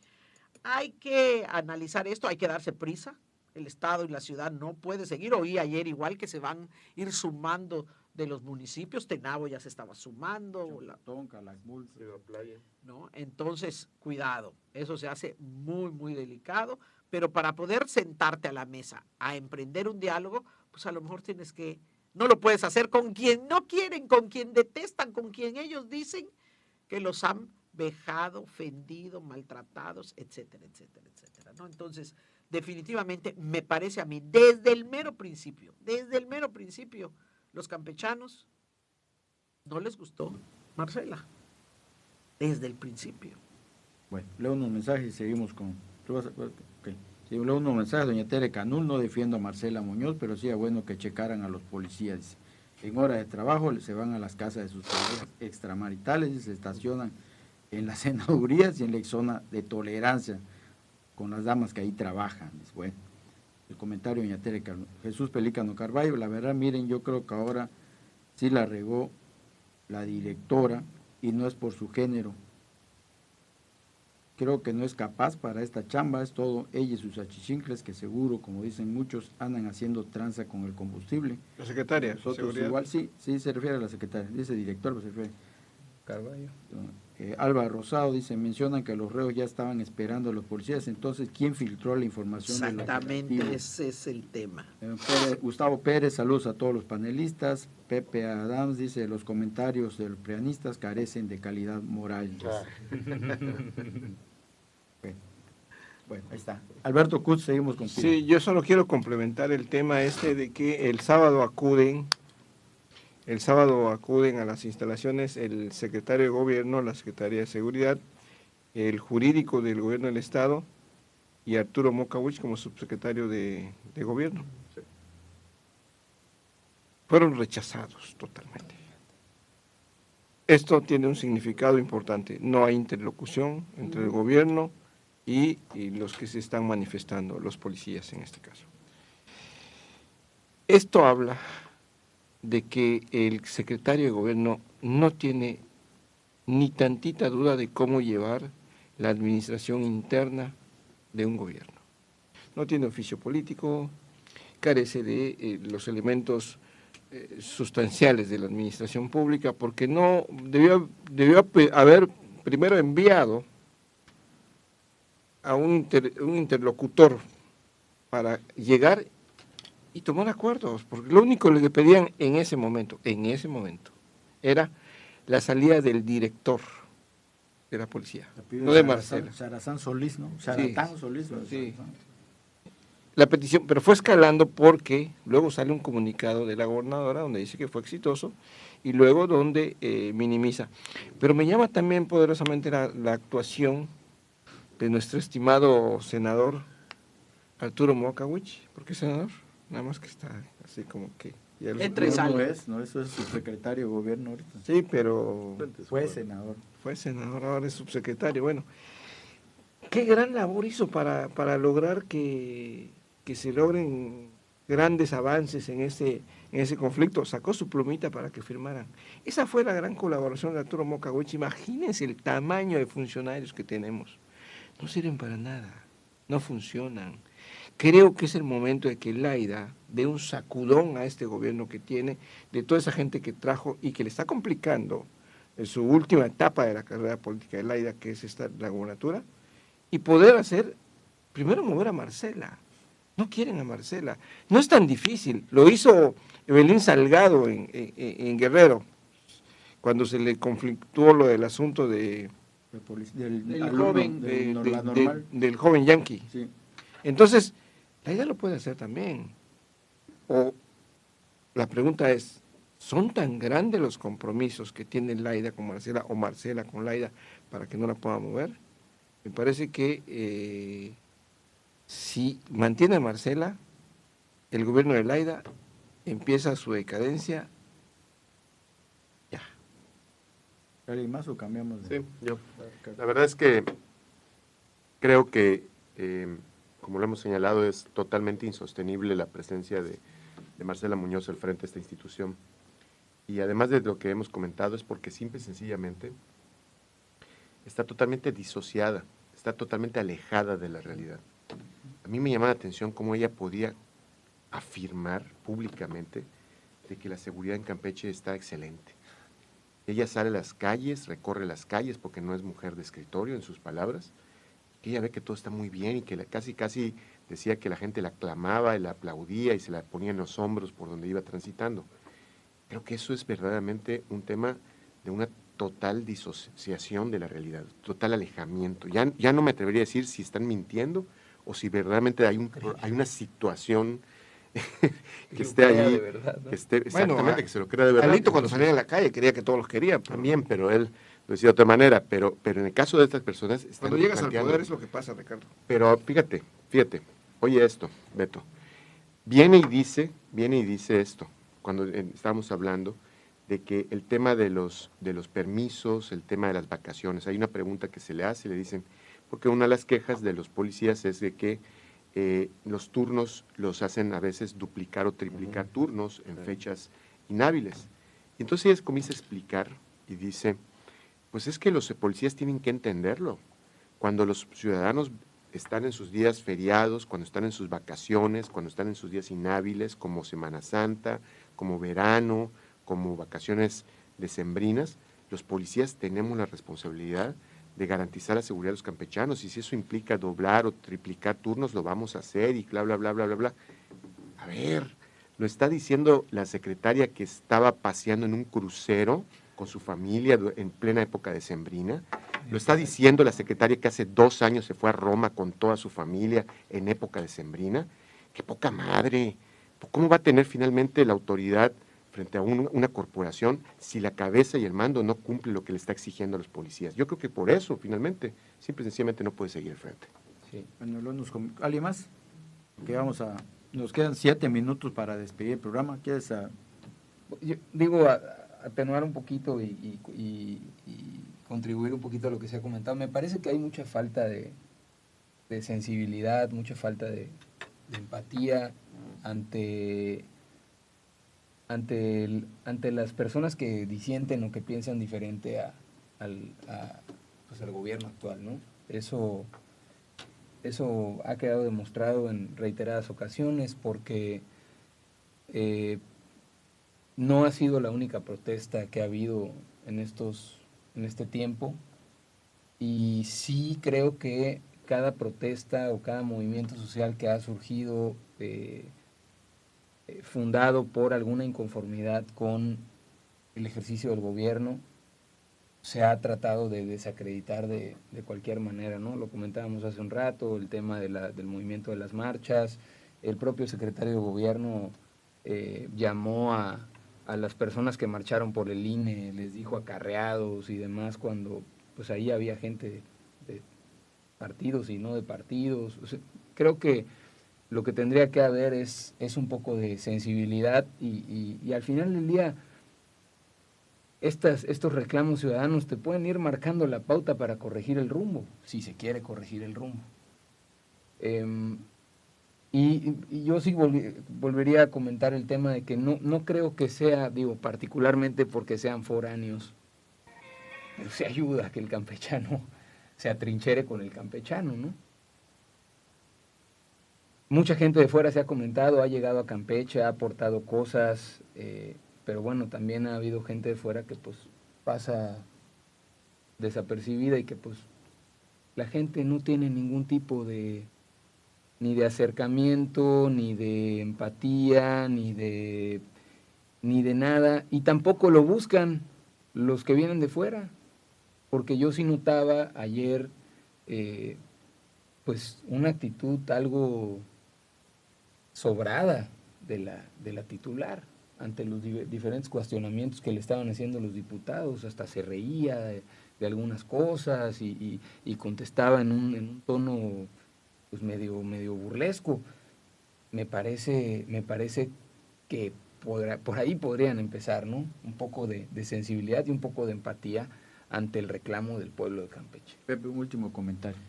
hay que analizar esto, hay que darse prisa. El Estado y la ciudad no puede seguir. Oí ayer igual que se van a ir sumando de los municipios. Tenabo ya se estaba sumando. Tonca, las multas. ¿No? Entonces, cuidado. Eso se hace muy, muy delicado. Pero para poder sentarte a la mesa a emprender un diálogo, pues a lo mejor no lo puedes hacer con quien no quieren, con quien detestan, con quien ellos dicen que los han vejado, ofendido, maltratados, etcétera, etcétera, etcétera, ¿no? Entonces, definitivamente, me parece a mí, desde el mero principio, los campechanos no les gustó Marcela, desde el principio. Bueno, leo unos mensajes y seguimos con... Okay. Sí, leo unos mensajes, doña Tere Canul, no defiendo a Marcela Muñoz, pero sí es bueno que checaran a los policías. En hora de trabajo se van a las casas de sus parejas extramaritales y se estacionan en las senadurías y en la zona de tolerancia con las damas que ahí trabajan. Bueno, el comentario de doña Tere Canul. Jesús Pelícano Carballo, la verdad, miren, yo creo que ahora sí la regó la directora y no es por su género. Creo que no es capaz para esta chamba, es todo ella y sus achichincles que seguro, como dicen muchos, andan haciendo tranza con el combustible. La secretaria, Nosotros igual, sí, se refiere a la secretaria, dice director, pero se refiere. Carballo. Álvaro Rosado dice, mencionan que los reos ya estaban esperando a los policías, entonces, ¿quién filtró la información? Exactamente, ese es el tema. Gustavo Pérez, saludos a todos los panelistas. Pepe Adams dice, los comentarios de los preanistas carecen de calidad moral. Bueno, ahí está. Alberto Kutz, seguimos contigo. Sí, yo solo quiero complementar el tema de que el sábado acuden a las instalaciones el secretario de Gobierno, la Secretaría de Seguridad, el jurídico del Gobierno del Estado y Arturo Mocawich como subsecretario de gobierno. Fueron rechazados totalmente. Esto tiene un significado importante. No hay interlocución entre el gobierno y los que se están manifestando, los policías en este caso. Esto habla de que el secretario de gobierno no tiene ni tantita duda de cómo llevar la administración interna de un gobierno. No tiene oficio político, carece de los elementos sustanciales de la administración pública, porque no debió haber primero enviado a un interlocutor para llegar y tomar acuerdos, porque lo único que le pedían en ese momento, era la salida del director de la policía, no de Marcela. Charazán Solís, ¿no? Charatán Solís. Sí. La petición, pero fue escalando porque luego sale un comunicado de la gobernadora donde dice que fue exitoso y luego donde minimiza. Pero me llama también poderosamente la actuación de nuestro estimado senador Arturo Mocawich. ¿Por qué senador? Nada más que está así como que... Ya No, eso es subsecretario de gobierno ahorita. Sí, pero... Fue senador. Fue senador, ahora es subsecretario. Bueno, qué gran labor hizo para lograr que se logren grandes avances en ese conflicto. Sacó su plumita para que firmaran. Esa fue la gran colaboración de Arturo Mocawich. Imagínense el tamaño de funcionarios que tenemos. No sirven para nada, no funcionan. Creo que es el momento de que Laida dé un sacudón a este gobierno que tiene, de toda esa gente que trajo y que le está complicando en su última etapa de la carrera política de Laida, que es la gubernatura, y poder hacer, primero mover a Marcela. No quieren a Marcela. No es tan difícil. Lo hizo Evelyn Salgado en Guerrero, cuando se le conflictuó lo del asunto del joven yanqui. Sí. Entonces, Laida lo puede hacer también. O la pregunta es, ¿son tan grandes los compromisos que tiene Laida con Marcela o Marcela con Laida para que no la pueda mover? Me parece que si mantiene a Marcela, el gobierno de Laida empieza su decadencia ya. ¿Alguien más o cambiamos? Sí, yo. La verdad es que creo que, como lo hemos señalado, es totalmente insostenible la presencia de Marcela Muñoz al frente de esta institución. Y además de lo que hemos comentado, es porque simple y sencillamente está totalmente disociada, está totalmente alejada de la realidad. A mí me llama la atención cómo ella podía afirmar públicamente de que la seguridad en Campeche está excelente. Ella sale a las calles, recorre las calles porque no es mujer de escritorio, en sus palabras, que ella ve que todo está muy bien y que casi decía que la gente la aclamaba y la aplaudía y se la ponía en los hombros por donde iba transitando. Creo que eso es verdaderamente un tema de una total disociación de la realidad, total alejamiento. Ya no me atrevería a decir si están mintiendo o si verdaderamente hay una situación que esté ahí, verdad, ¿no? que esté exactamente, bueno, que se lo crea de verdad. Alito cuando salía a la calle quería que todos los querían. También, pero él lo decía de otra manera, pero en el caso de estas personas... Cuando llegas al poder es lo que pasa, Ricardo. Pero fíjate, oye esto, Beto, viene y dice esto, cuando estábamos hablando de que el tema de los permisos, el tema de las vacaciones, hay una pregunta que se le hace y le dicen, porque una de las quejas de los policías es de que los turnos los hacen a veces duplicar o triplicar turnos en fechas inhábiles. Y entonces ella comienza a explicar y dice, pues es que los policías tienen que entenderlo. Cuando los ciudadanos están en sus días feriados, cuando están en sus vacaciones, cuando están en sus días inhábiles, como Semana Santa, como verano, como vacaciones decembrinas, los policías tenemos la responsabilidad de garantizar la seguridad de los campechanos, y si eso implica doblar o triplicar turnos, lo vamos a hacer, y bla, bla, bla, bla, bla, bla. A ver, lo está diciendo la secretaria que estaba paseando en un crucero con su familia en plena época decembrina, lo está diciendo la secretaria que hace 2 años se fue a Roma con toda su familia en época decembrina. ¡Qué poca madre! ¿Cómo va a tener finalmente la autoridad frente a una corporación si la cabeza y el mando no cumple lo que le está exigiendo a los policías? Yo creo que por eso, finalmente, simple y sencillamente no puede seguir al frente. Sí. Bueno, ¿alguien más? Que nos quedan 7 minutos para despedir el programa. ¿Quieres Yo digo, atenuar un poquito y contribuir un poquito a lo que se ha comentado. Me parece que hay mucha falta de sensibilidad, mucha falta de empatía ante las personas que disienten o que piensan diferente al gobierno actual, ¿no? Eso ha quedado demostrado en reiteradas ocasiones porque no ha sido la única protesta que ha habido en este tiempo, y sí creo que cada protesta o cada movimiento social que ha surgido fundado por alguna inconformidad con el ejercicio del gobierno se ha tratado de desacreditar de cualquier manera, ¿no? Lo comentábamos hace un rato, el tema del movimiento de las marchas. El propio secretario de gobierno llamó a las personas que marcharon por el INE, les dijo acarreados y demás, cuando pues ahí había gente de partidos y no de partidos. O sea, creo que lo que tendría que haber es un poco de sensibilidad y al final del día estos reclamos ciudadanos te pueden ir marcando la pauta para corregir el rumbo, si se quiere corregir el rumbo. Y yo sí volvería a comentar el tema de que no creo que sea, particularmente porque sean foráneos, pero se ayuda a que el campechano se atrinchere con el campechano, ¿no? Mucha gente de fuera se ha comentado, ha llegado a Campeche, ha aportado cosas, pero bueno, también ha habido gente de fuera que pues pasa desapercibida y que pues la gente no tiene ningún tipo ni de acercamiento, ni de empatía, ni de nada, y tampoco lo buscan los que vienen de fuera, porque yo sí notaba ayer pues una actitud algo sobrada de la titular ante los diferentes cuestionamientos que le estaban haciendo los diputados. Hasta se reía de algunas cosas y contestaba en un tono pues medio burlesco. Me parece que por ahí podrían empezar, ¿no? Un poco de sensibilidad y un poco de empatía ante el reclamo del pueblo de Campeche. Pepe, un último comentario?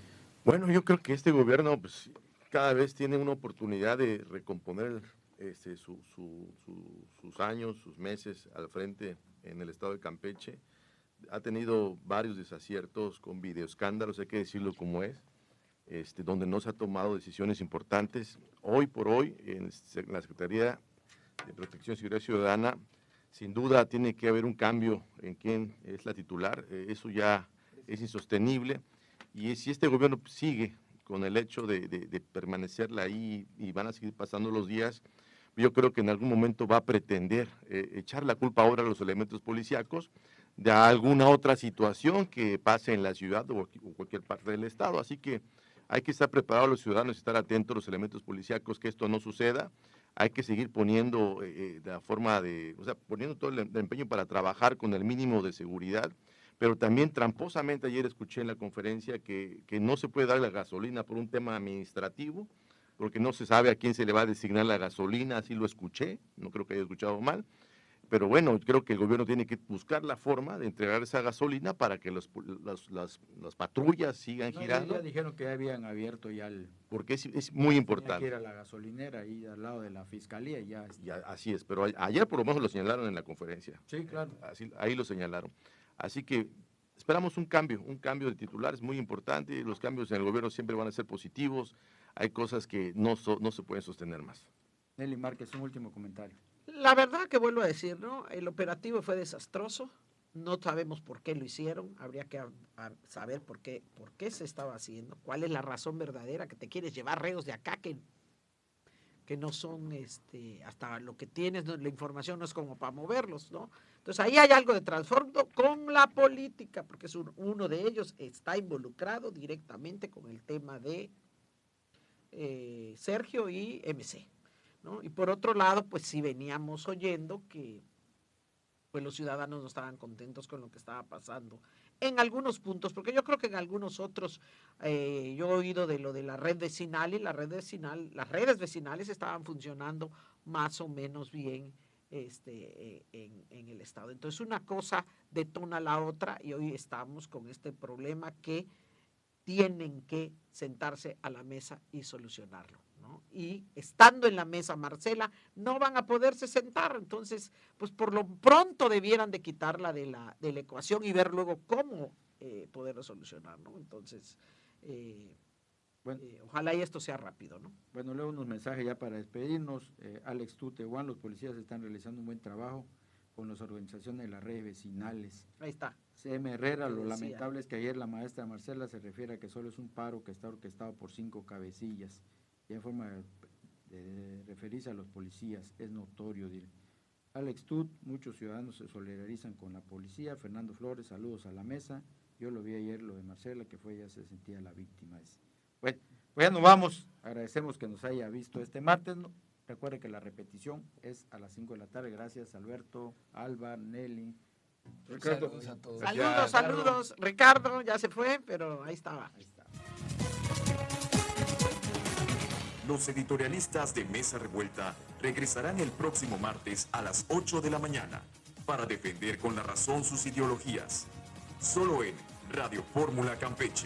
Bueno, yo creo que este gobierno pues, cada vez tiene una oportunidad de recomponer sus años, sus meses al frente en el estado de Campeche. Ha tenido varios desaciertos con videoescándalos, hay que decirlo como es, donde no se han tomado decisiones importantes. Hoy por hoy, en la Secretaría de Protección y Seguridad Ciudadana, sin duda tiene que haber un cambio en quién es la titular. Eso ya es insostenible. Y si este gobierno sigue con el hecho de permanecerla ahí y van a seguir pasando los días, yo creo que en algún momento va a pretender echar la culpa ahora a los elementos policíacos de alguna otra situación que pase en la ciudad o cualquier parte del estado. Así que hay que estar preparados los ciudadanos, estar atentos a los elementos policíacos, que esto no suceda. Hay que seguir poniendo poniendo todo el empeño para trabajar con el mínimo de seguridad. Pero también tramposamente ayer escuché en la conferencia que no se puede dar la gasolina por un tema administrativo, porque no se sabe a quién se le va a designar la gasolina, así lo escuché, no creo que haya escuchado mal, pero bueno, creo que el gobierno tiene que buscar la forma de entregar esa gasolina para que las patrullas sigan girando. Ya dijeron que habían abierto ya porque es muy importante. Tenía que ir a la gasolinera ahí al lado de la fiscalía y ya. Así es, pero ayer por lo menos lo señalaron en la conferencia. Sí, claro. Ahí lo señalaron. Así que esperamos un cambio de titular, es muy importante. Los cambios en el gobierno siempre van a ser positivos. Hay cosas que no se pueden sostener más. Nelly Márquez, un último comentario. La verdad que vuelvo a decir, ¿no? El operativo fue desastroso. No sabemos por qué lo hicieron. Habría que saber por qué se estaba haciendo. ¿Cuál es la razón verdadera? Que te quieres llevar reos de acá que no son, hasta lo que tienes, ¿no? La información no es como para moverlos, ¿no? Entonces ahí hay algo de trasfondo con la política, porque uno de ellos está involucrado directamente con el tema de Sergio y MC, ¿no? Y por otro lado, pues sí veníamos oyendo que pues los ciudadanos no estaban contentos con lo que estaba pasando en algunos puntos, porque yo creo que en algunos otros, yo he oído de lo de la red vecinal, y las redes vecinales estaban funcionando más o menos bien en el Estado. Entonces una cosa detona la otra y hoy estamos con este problema que tienen que sentarse a la mesa y solucionarlo, ¿no? Y estando en la mesa, Marcela, no van a poderse sentar, entonces, pues por lo pronto debieran de quitarla de la ecuación y ver luego cómo poderlo solucionar, ¿no? Entonces, Bueno. ojalá y esto sea rápido, ¿no? Bueno, leo unos mensajes ya para despedirnos. Alex Tutehuán, los policías están realizando un buen trabajo con las organizaciones de las redes vecinales. Ahí está. CM Herrera, lo decía. lamentable es que ayer la maestra Marcela se refiere a que solo es un paro que está orquestado por 5 cabecillas. Y en forma de referirse a los policías, es notorio, dile. Alex Tut, muchos ciudadanos se solidarizan con la policía. Fernando Flores, saludos a la mesa. Yo lo vi ayer, lo de Marcela, que fue ella se sentía la víctima. Bueno, pues ya nos vamos. Agradecemos que nos haya visto este martes. Recuerde que la repetición es a las 5 de la tarde. Gracias, Alberto, Alba, Nelly. Ricardo. Saludos a todos. Saludos. Ricardo ya se fue, pero ahí estaba. Los editorialistas de Mesa Revuelta regresarán el próximo martes a las 8 de la mañana para defender con la razón sus ideologías. Solo en Radio Fórmula Campeche.